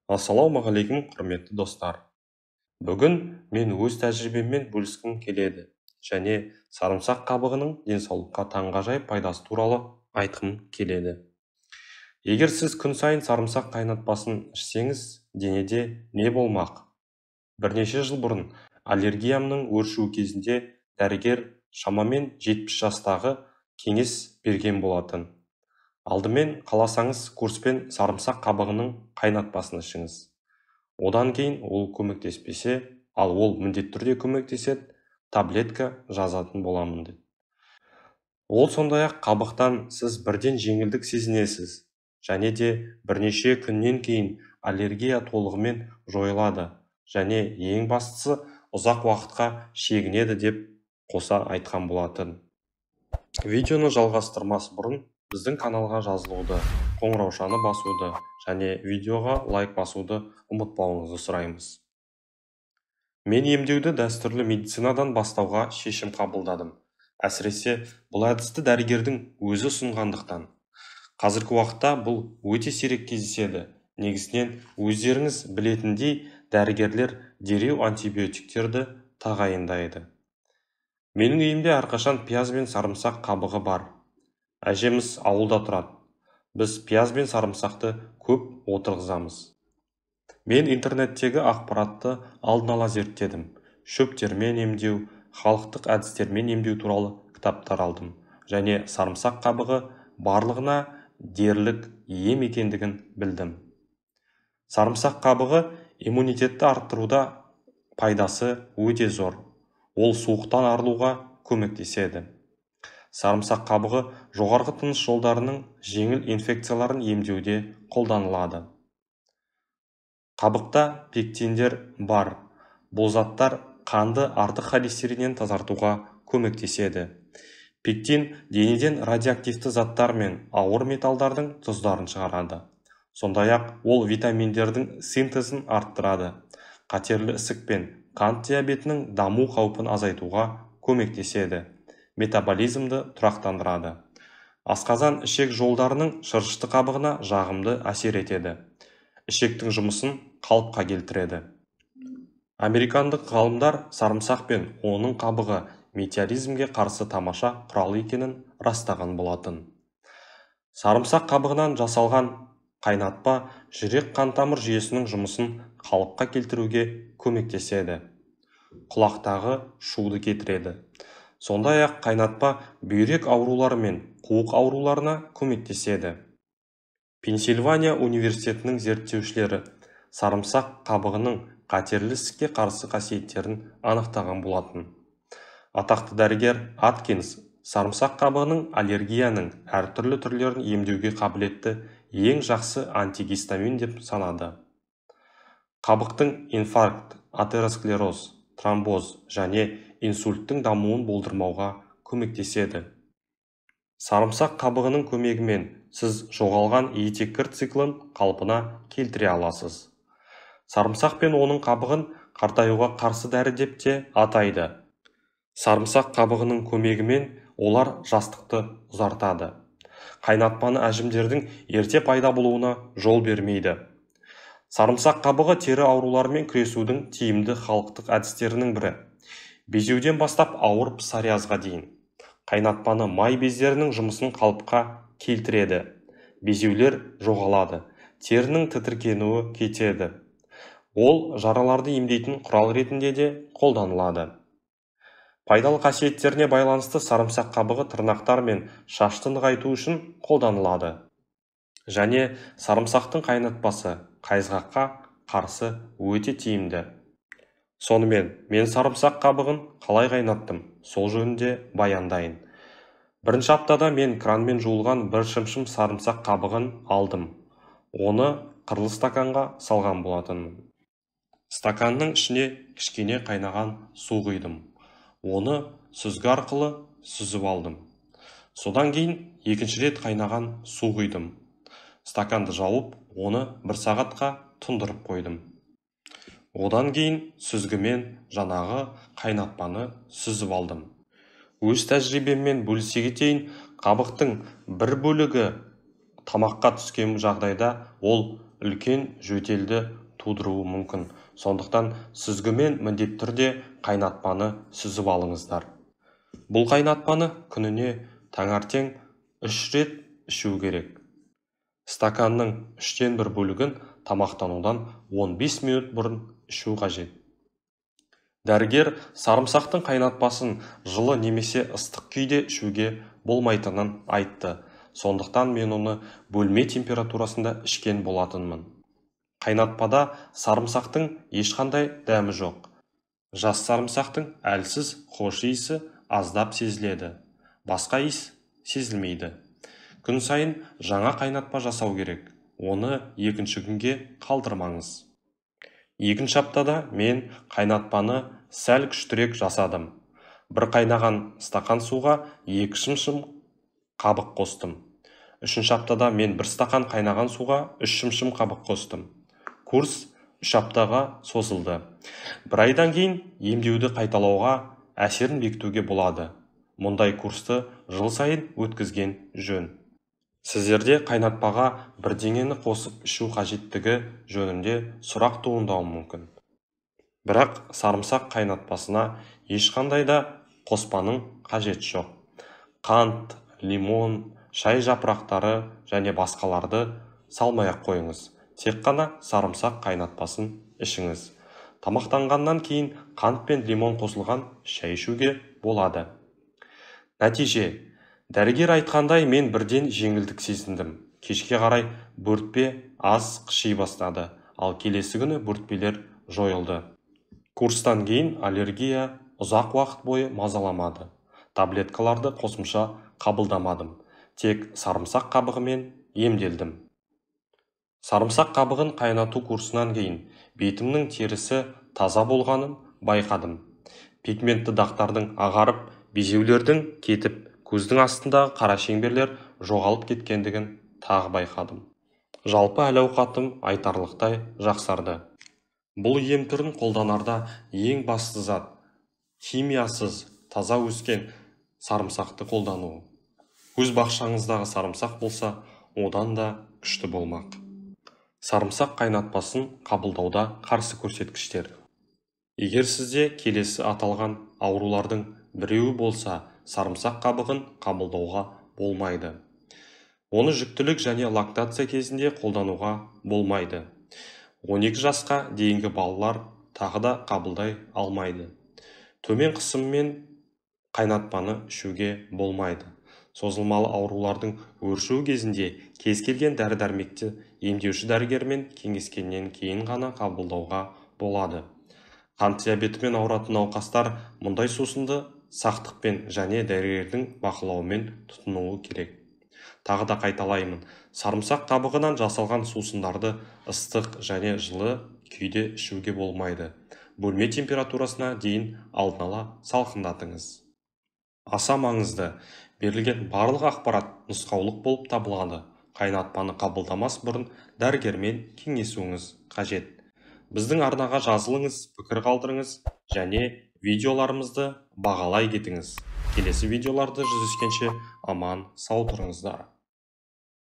Ассалаумағалейкум, құрметті достар. Бүгін мен өз тәжірибеммен бөліскім келеді және сарымсақ қабығының денсаулыққа таңғажайып пайдасы туралы айтқым келеді. Егер сіз күн сайын сарымсақ қайнатпасын ішсеңіз, денеде не болмақ? Бірнеше жыл бұрын аллергиямның өршуі кезінде дәрігер шамамен 70 жастағы кеңес берген болатын. Алдымен қаласаңыз курспен сарымсақ қабығының қайнатпасын ішіңіз. Одан кейін ол көмектеспесе, ал ол міндетті түрде көмектеседі, таблетка жазатын боламын деді. Ол сондай-ақ қабықтан сіз бірден жеңілдік сезінесіз, және де бірнеше күннен кейін аллергия толығымен жойылады, және ең бастысы ұзақ уақытқа шегінеді деп қоса айтқан болатын. Видеоны жалғастырмас бұрын біздің каналға жазылуды, қоңыраушаны басуды және видеоға лайк басуды ұмытпауыңызды сұраймыз. Мен емдеуді дәстүрлі медицинадан бастауға шешім қабылдадым. Әсіресе бұл әдісті дәрігердің өзі ұсынғандықтан. Қазіргі уақытта бұл өте сирек кездеседі. Негізінен өздеріңіз білетіндей, дәрігерлер дереу антибиотиктерді тағайындайды. Менің үйімде әрқашан пияз бен сарымсақ қабығы бар. Әжеміз ауылда тұрады. Біз пияз бен сарымсақты көп отырғызамыз. Мен интернеттегі ақпаратты алдын ала зерттедім. Шөптермен емдеу, халықтық әдістермен емдеу туралы кітаптар алдым. Және сарымсақ қабығы барлығына дерлік ем екендігін білдім. Сарымсақ қабығы иммунитетті арттыруда пайдасы өте зор. Ол суықтан арылуға көмектеседі. Сарымсақ қабығы жоғарғы тыныс жолдарының жеңіл инфекцияларын емдеуде қолданылады. Қабықта пектиндер бар. Бұл заттар қанды артық холестериннен тазартуға көмектеседі. Пектин денеден радиоактивті заттар мен ауыр металдардың тұздарын шығарады. Сондай-ақ ол витаминдердің синтезін арттырады. Қатерлі ісік пен қант диабетінің даму қаупін азайтуға көмектеседі. Метаболизмді тұрақтандырады. Асқазан ішек жолдарының шырышты қабығына жағымды әсер етеді. Ішектің жұмысын қалыпқа келтіреді. Американдық ғалымдар сарымсақ пен оның қабығы метеоризмге қарсы тамаша құрал екенін растаған болатын. Сарымсақ қабығынан жасалған қайнатпа жүрек қан-тамыр жүйесінің жұмысын қалыпқа келтіруге көмектеседі. Құлақтағы шуды кетіреді. Сондай-ақ қайнатпа бүйрек аурулары мен қуық ауруларына көмектеседі. Пенсильвания университетінің зерттеушілері сарымсақ қабығының қатерлі ісікке қарсы қасиеттерін анықтаған болатын. Атақты дәрігер Аткинс сарымсақ қабығының аллергияның әртүрлі түрлерін емдеуге қабілетті ең жақсы антигистамин деп санады. Қабықтың инфаркт, атеросклероз, тромбоз және инсульттің дамуын болдырмауға көмектеседі. Сарымсақ қабығының көмегімен сіз жоғалған етеккір циклын қалпына келтіре аласыз. Сарымсақ пен оның қабығын қартаюға қарсы дәрі деп те атайды. Сарымсақ қабығының көмегімен олар жастықты ұзартады. Қайнатпаны әжімдердің ерте пайда болуына жол бермейді. Сарымсақ қабығы тері ауруларымен күресудің тиімді халықтық әдістерінің бірі. Безеуден бастап ауыр псориазға дейін. Қайнатпаны май бездерінің жұмысын қалыпқа келтіреді. Безеулер жоғалады. Терінің тітіркенуі кетеді. Ол жараларды емдейтін құрал ретінде де қолданылады. Пайдалы қасиеттеріне байланысты сарымсақ қабығы тырнақтар мен шашты нығайту үшін қолданылады. Және сарымсақтың қайнатпасы қайызғаққа қарсы өте тиімді. Сонымен, мен сарымсақ қабығын қалай қайнаттым, сол жөнінде баяндайын. Бірінші аптада мен кранмен жуылған бір шымшым сарымсақ қабығын алдым. Оны қырлы стаканға салған болатынмын. Стаканның ішіне кішкене қайнаған су құйдым. Оны сүзгі арқылы сүзіп алдым. Содан кейін екінші рет қайнаған су құйдым. Стаканды жауып, оны 1 сағатқа тұндырып қойдым. Одан кейін сүзгімен жаңағы қайнатпаны сүзіп алдым. Өз тәжірибеммен бөлісе кетейін, қабықтың бір бөлігі тамаққа түскен жағдайда ол үлкен жөтелді тудыруы мүмкін. Сондықтан сүзгімен міндетті түрде қайнатпаны сүзіп алыңыздар. Бұл қайнатпаны күніне таңертең 3 рет ішу керек. Стаканның 1/3 бөлігін тамақтанудан 15 минут бұрын ішу қажет. Дәрігер сарымсақтың қайнатпасын жылы немесе ыстық күйде ішуге болмайтынын айтты. Сондықтан мен оны бөлме температурасында ішкен болатынмын. Қайнатпада сарымсақтың ешқандай дәмі жоқ. Жас сарымсақтың әлсіз хош иісі аздап сезіледі. Басқа иіс сезілмейді. Күн сайын жаңа қайнатпа жасау керек. Оны екінші күнге қалдырмаңыз. Екінші аптада мен қайнатпаны сәл күштірек жасадым. Бір қайнаған стақан суға 2 шымшым қабық қостым. Үшінші аптада мен 1 стақан қайнаған суға 3 шымшым қабық қостым. Курс 3 аптаға созылды. Бір айдан кейін емдеуді қайталауға әсерін бекітуге болады. Мұндай курсты жыл сайын өткізген жөн. Сіздерде қайнатпаға бірдеңені қосып ішу қажеттігі жөнінде сұрақ туындауы мүмкін. Бірақ сарымсақ қайнатпасына ешқандай да қоспаның қажеті жоқ. Қант, лимон, шай жапырақтары және басқаларды салмай-ақ қойыңыз. Тек қана сарымсақ қайнатпасын ішіңіз. Тамақтанғаннан кейін қант пен лимон қосылған шай ішуге болады. Нәтиже: дәрігер айтқандай мен бірден жеңілдік сезіндім. Кешке қарай бөртпе аз қыши бастады, ал келесі күні бөртпелер жойылды. Курстан кейін аллергия ұзақ уақыт бойы мазаламады. Таблеткаларды қосымша қабылдамадым. Тек сарымсақ қабығымен емделдім. Сарымсақ қабығын қайнату курсынан кейін бетімнің терісі таза болғанын байқадым. Пигментті дақтардың ағарып, безеулердің кетіп, көздің астындағы қара шеңберлер жоғалып кеткендігін тағы байқадым. Жалпы әл-ауқатым айтарлықтай жақсарды. Бұл ем түрін қолданарда ең басты зат химиясыз, таза өскен сарымсақты қолдану. Өз бақшаңыздағы сарымсақ болса, одан да күшті болмақ. Сарымсақ қайнатпасын қабылдауда қарсы көрсеткіштер. Егер сізде келесі аталған аурулардың біреуі болса, сарымсақ қабығын қабылдауға болмайды. Оны жүктілік және лактация кезінде қолдануға болмайды. 12 жасқа дейінгі балалар тағы да қабылдай алмайды. Төмен қысыммен қайнатпаны ішуге болмайды. Созылмалы аурулардың өршуі кезінде кез келген дәрі-дәрмекті емдеуші дәрігермен кеңескеннен кейін ғана қабылдауға болады. Қант диабетімен ауыратын науқастар мұндай сусынды сақтықпен және дәрігердің бақылауымен тұтынуы керек. Тағы да қайталаймын, сарымсақ қабығынан жасалған сусындарды ыстық және жылы күйде ішуге болмайды. Бөлме температурасына дейін алдын ала салқындатыңыз. Аса маңызды, берілген барлық ақпарат нұсқаулық болып табылады. Қайнатпаны қабылдамас бұрын дәрігермен кеңесуіңіз қажет. Біздің арнаға жазылыңыз, пікір қалдырыңыз және видеоларымызды бағалай кетіңіз. Келесі видеоларды жүздескенше аман сау тұрыңыздар.